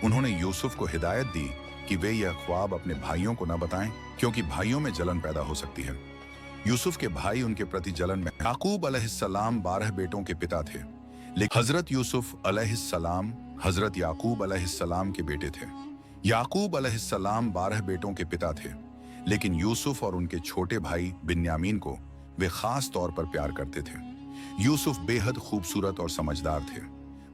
उन्होंने यूसुफ को हिदायत दी कि वे यह ख्वाब अपने भाइयों को न बताएं, क्योंकि भाइयों में जलन पैदा हो सकती है। यूसुफ के भाई उनके प्रति जलन में याकूब अलैहिस्सलाम 12 बेटों के पिता थे, लेकिन हजरत यूसुफ अलैहिस्सलाम हजरत याकूब अलैहिस्सलाम के बेटे थे। याकूब अलैहिस्सलाम 12 बेटों के पिता थे, लेकिन यूसुफ और उनके छोटे भाई बिन्यामीन को वे खास तौर पर प्यार करते थे। यूसुफ बेहद खूबसूरत और समझदार थे।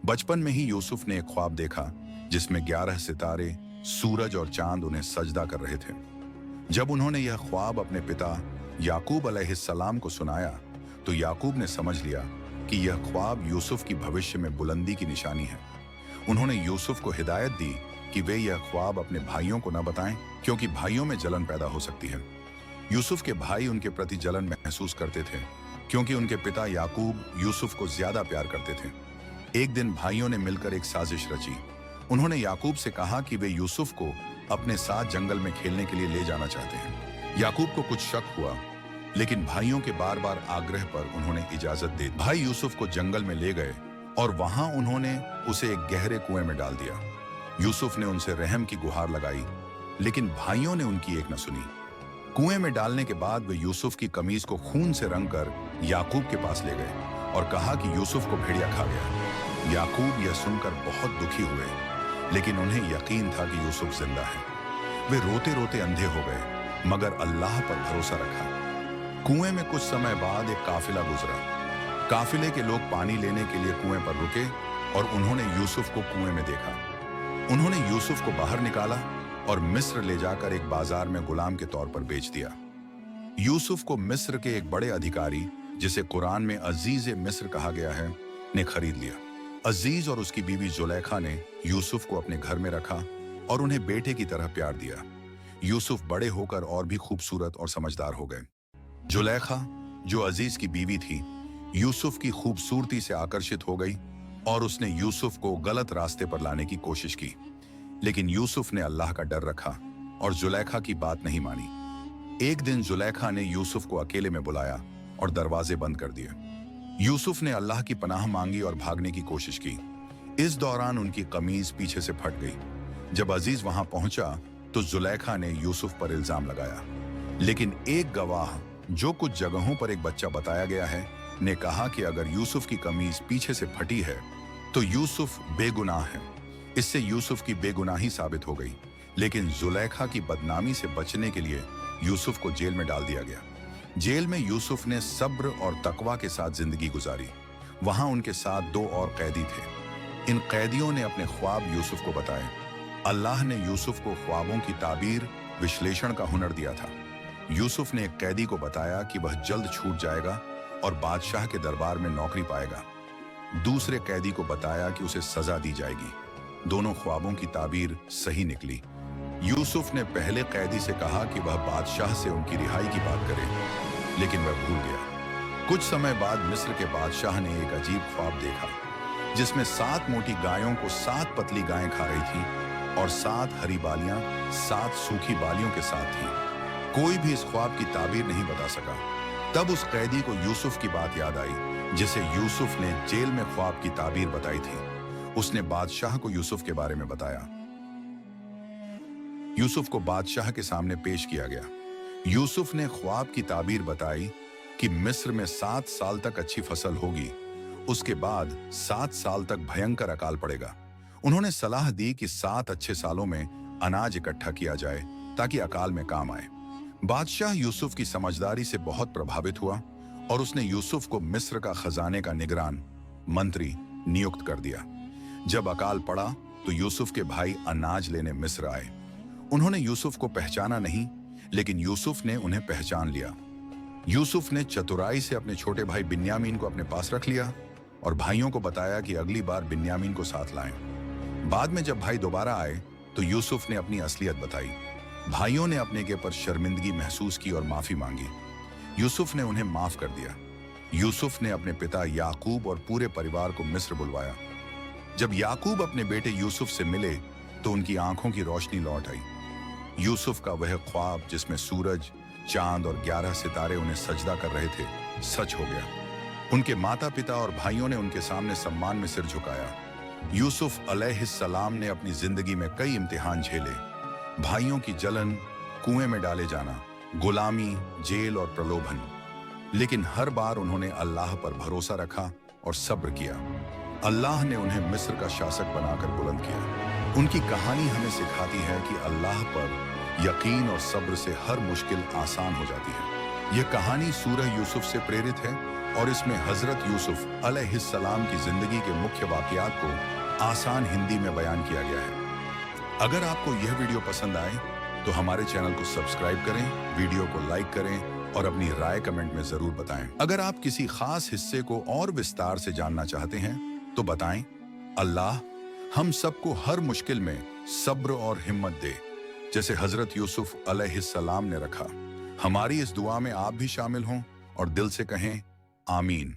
बचपन में ही यूसुफ ने एक ख्वाब देखा जिसमें 11 सितारे, सूरज और चांद उन्हें सजदा कर रहे थे। जब उन्होंने यह ख्वाब अपने पिता याकूब अलैहिस्सलाम को सुनाया तो याकूब ने समझ लिया कि यह ख्वाब यूसुफ की भविष्य में बुलंदी की निशानी है। उन्होंने यूसुफ को हिदायत दी कि वे यह ख्वाब अपने भाइयों को न बताएं, क्योंकि भाइयों में जलन पैदा हो सकती है। यूसुफ के भाई उनके प्रति जलन महसूस करते थे, क्योंकि उनके पिता याकूब यूसुफ को ज्यादा प्यार करते थे। एक दिन भाइयों ने मिलकर एक साजिश रची। उन्होंने याकूब से कहा कि वे यूसुफ को अपने साथ जंगल में खेलने के लिए ले जाना चाहते हैं। याकूब को कुछ शक हुआ, लेकिन भाइयों के बार बार आग्रह पर उन्होंने इजाजत दे दी। भाई यूसुफ को जंगल में ले गए और वहां उन्होंने उसे एक गहरे कुएं में डाल दिया। यूसुफ ने उनसे रहम की गुहार लगाई, लेकिन भाइयों ने उनकी एक न सुनी। कुएं में डालने के बाद वे यूसुफ की कमीज को खून से रंगकर याकूब के पास ले गए और कहा कि यूसुफ को भेड़िया खा गया। याकूब यह सुनकर बहुत दुखी हुए, लेकिन उन्हें यकीन था कि यूसुफ जिंदा है। वे रोते रोते अंधे हो गए, मगर अल्लाह पर भरोसा रखा। कुएं में कुछ समय बाद एक काफिला गुजरा। काफिले के लोग पानी लेने के लिए कुएं पर रुके और उन्होंने यूसुफ को कुएं में देखा। उन्होंने यूसुफ को बाहर निकाला और मिस्र ले जाकर एक बाजार में गुलाम के तौर पर बेच दिया। यूसुफ को मिस्र के एक बड़े अधिकारी, जिसे कुरान में अजीज मिस्र कहा गया है, ने खरीद लिया। अजीज और उसकी बीवी जुलेखा ने यूसुफ को अपने घर में रखा और उन्हें बेटे की तरह प्यार दिया। यूसुफ बड़े होकर और भी खूबसूरत और समझदार हो गए। जुलेखा, जो अजीज की बीवी थी, यूसुफ की खूबसूरती से आकर्षित हो गई और उसने यूसुफ को गलत रास्ते पर लाने की कोशिश की, लेकिन यूसुफ ने अल्लाह का डर रखा और जुलेखा की बात नहीं मानी। एक दिन जुलेखा ने यूसुफ को अकेले में बुलाया और दरवाजे बंद कर दिए। यूसुफ ने अल्लाह की पनाह मांगी और भागने की कोशिश की। इस दौरान उनकी कमीज पीछे से फट गई। जब अजीज वहां पहुंचा तो जुलेखा ने यूसुफ पर इल्जाम लगाया, लेकिन एक गवाह, जो कुछ जगहों पर एक बच्चा बताया गया है, ने कहा कि अगर यूसुफ की कमीज पीछे से फटी है तो यूसुफ बेगुनाह है। इससे यूसुफ की बेगुनाही साबित हो गई, लेकिन जुलेखा की बदनामी से बचने के लिए यूसुफ को जेल में डाल दिया गया। जेल में यूसुफ ने सब्र और तकवा के साथ जिंदगी गुजारी। वहां उनके साथ 2 और कैदी थे। इन कैदियों ने अपने ख्वाब यूसुफ को बताए। अल्लाह ने यूसुफ को ख्वाबों की ताबीर, विश्लेषण का हुनर दिया था। यूसुफ ने एक कैदी को बताया कि वह जल्द छूट जाएगा और बादशाह के दरबार में नौकरी पाएगा। दूसरे कैदी को बताया कि उसे सजा दी जाएगी। दोनों ख्वाबों की ताबीर सही निकली। यूसुफ ने पहले कैदी से कहा कि वह बादशाह से उनकी रिहाई की बात करे, लेकिन वह भूल गया। कुछ समय बाद मिस्र के बादशाह ने एक अजीब ख्वाब देखा, जिसमें 7 मोटी गायों को 7 पतली गायें खा रही थीं और 7 हरी बालियां 7 सूखी बालियों के साथ थीं। कोई भी इस ख्वाब की ताबीर नहीं बता सका। तब उस कैदी को यूसुफ की बात याद आई, जिसे यूसुफ ने जेल में ख्वाब की ताबीर बताई थी। उसने बादशाह को यूसुफ के बारे में बताया। यूसुफ को बादशाह के सामने पेश किया गया। यूसुफ ने ख्वाब की ताबीर बताई कि मिस्र में 7 साल तक अच्छी फसल होगी, उसके बाद 7 साल तक भयंकर अकाल पड़ेगा। उन्होंने सलाह दी कि 7 अच्छे सालों में अनाज इकट्ठा किया जाए ताकि अकाल में काम आए। बादशाह यूसुफ की समझदारी से बहुत प्रभावित हुआ और उसने यूसुफ को मिस्र का खजाने का निगरान, मंत्री नियुक्त कर दिया। जब अकाल पड़ा तो यूसुफ के भाई अनाज लेने मिस्र आए। उन्होंने यूसुफ को पहचाना नहीं, लेकिन यूसुफ ने उन्हें पहचान लिया। यूसुफ ने चतुराई से अपने छोटे भाई बिन्यामीन को अपने पास रख लिया और भाइयों को बताया कि अगली बार बिन्यामीन को साथ लाएं। बाद में जब भाई दोबारा आए तो यूसुफ ने अपनी असलियत बताई। भाइयों ने अपने के पर शर्मिंदगी महसूस की और माफी मांगी। यूसुफ ने उन्हें माफ कर दिया। यूसुफ ने अपने पिता याकूब और पूरे परिवार को मिस्र बुलवाया। जब याकूब अपने बेटे यूसुफ से मिले तो उनकी आंखों की रोशनी लौट आई। यूसुफ का वह ख्वाब जिसमें सूरज, चांद और 11 सितारे उन्हें सजदा कर रहे थे, सच हो गया। उनके माता पिता और भाइयों ने उनके सामने सम्मान में सिर झुकाया। यूसुफ अलैहिस्सलाम ने अपनी जिंदगी में कई इम्तिहान झेले। भाइयों की जलन, कुएं में डाले जाना, गुलामी, जेल और प्रलोभन। लेकिन हर बार उन्होंने अल्लाह पर भरोसा रखा और सब्र किया। अल्लाह ने उन्हें मिस्र का शासक बनाकर बुलंद किया। उनकी कहानी हमें सिखाती है कि अल्लाह पर यकीन और सब्र से हर मुश्किल आसान हो जाती है। यह कहानी सूरह यूसुफ से प्रेरित है और इसमें हजरत यूसुफ अलैहिस्सलाम की जिंदगी के मुख्य वाकयात को आसान हिंदी में बयान किया गया है। अगर आपको यह वीडियो पसंद आए तो हमारे चैनल को सब्सक्राइब करें, वीडियो को लाइक करें और अपनी राय कमेंट में जरूर बताएं। अगर आप किसी खास हिस्से को और विस्तार से जानना चाहते हैं तो बताएं। अल्लाह हम सबको हर मुश्किल में सब्र और हिम्मत दे, जैसे हजरत यूसुफ अलैहिस्सलाम ने रखा। हमारी इस दुआ में आप भी शामिल हों और दिल से कहें आमीन।